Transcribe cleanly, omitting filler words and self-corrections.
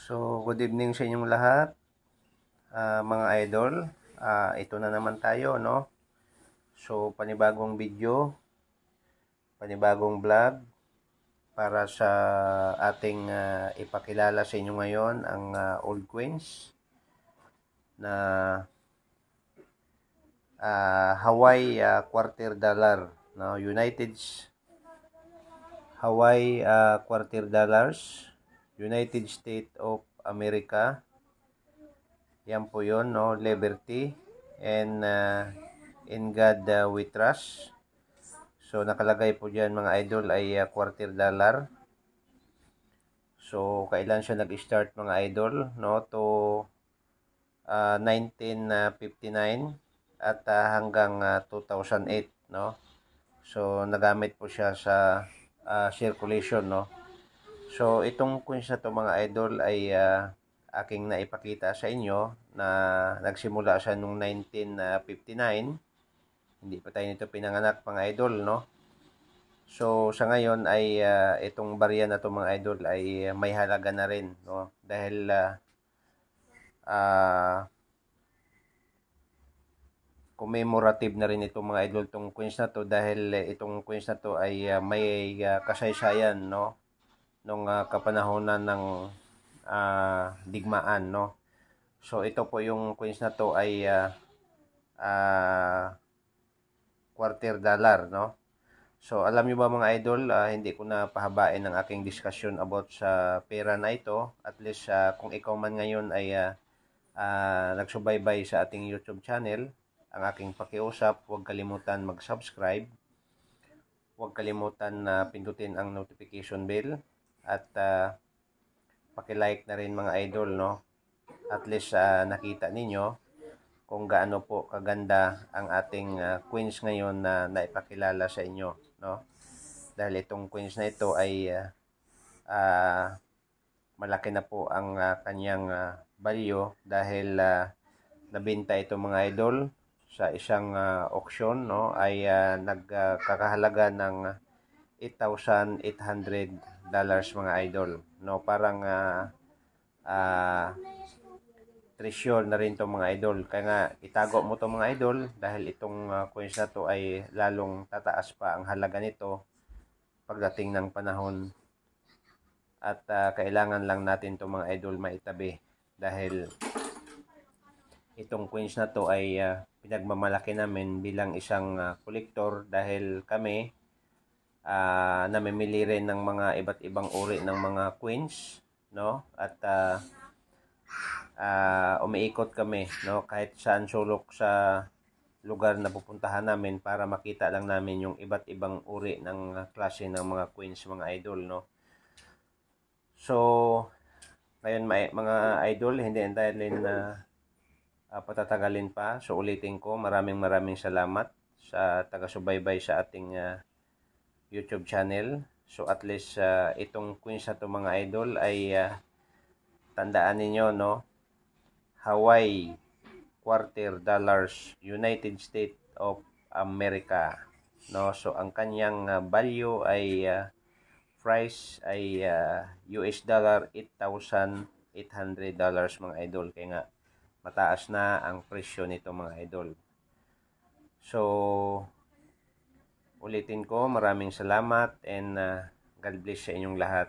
So, good evening sa inyong lahat, mga idol. Ito na naman tayo, no? So, panibagong video, panibagong vlog para sa ating ipakilala sa inyo ngayon ang old coins na Hawaii quarter dollar, no? Hawaii quarter dollars, United States of America. Yan po yun, no? Liberty and in God we trust. So, nakalagay po dyan mga idol ay quarter dollar. So, kailan siya nag-start mga idol, no? To 1959 at hanggang 2008, no? So, nagamit po siya sa circulation, no? So, itong coins na to mga idol ay aking naipakita sa inyo na nagsimula siya noong 1959. Hindi pa tayo nito pinanganak mga idol, no? So, sa ngayon ay itong barya na to mga idol ay may halaga na rin, no? Dahil commemorative na rin itong mga idol itong coins na to dahil itong coins na to ay may kasaysayan, no? Nung kapanahonan ng digmaan, no? So, ito po yung coins na to ay quarter dollar, no? So, alam nyo ba mga idol, hindi ko na pahabain ang aking discussion about sa pera na ito. At least kung ikaw man ngayon ay nagsubaybay sa ating YouTube channel, ang aking pakiusap, huwag kalimutan mag-subscribe. Huwag kalimutan na pindutin ang notification bell at paki-like na rin mga idol, no? At least nakita ninyo kung gaano po kaganda ang ating coins ngayon na naipakilala sa inyo, no? Dahil itong coins na ito ay malaki na po ang kanyang value dahil nabenta ito mga idol sa isang auction, no? Ay nagkakahalaga ng $8,800 mga idol, no? Parang treasure na rin to mga idol. Kaya nga itago mo to mga idol dahil itong coins na to ay lalong tataas pa ang halaga nito pagdating ng panahon. At kailangan lang natin to mga idol maitabi dahil itong coins na to ay pinagmamalaki namin bilang isang collector dahil kami namimili rin ng mga iba't ibang uri ng mga coins, no? At umiikot kami, no? Kahit saan sulok sa lugar na pupuntahan namin para makita lang namin yung iba't ibang uri ng klase ng mga coins mga idol, no? So, ngayon mga idol, hindi natin patatagalin pa. So, ulitin ko, maraming salamat sa taga-subaybay sa ating YouTube channel. So, at least itong coins na to mga idol ay tandaan ninyo, no? Hawaii quarter dollars, United States of America, no? So, ang kanyang value ay price ay US dollar $8,800 mga idol. Kaya nga mataas na ang presyo nito mga idol. So, ulitin ko, maraming salamat and God bless sa inyong lahat.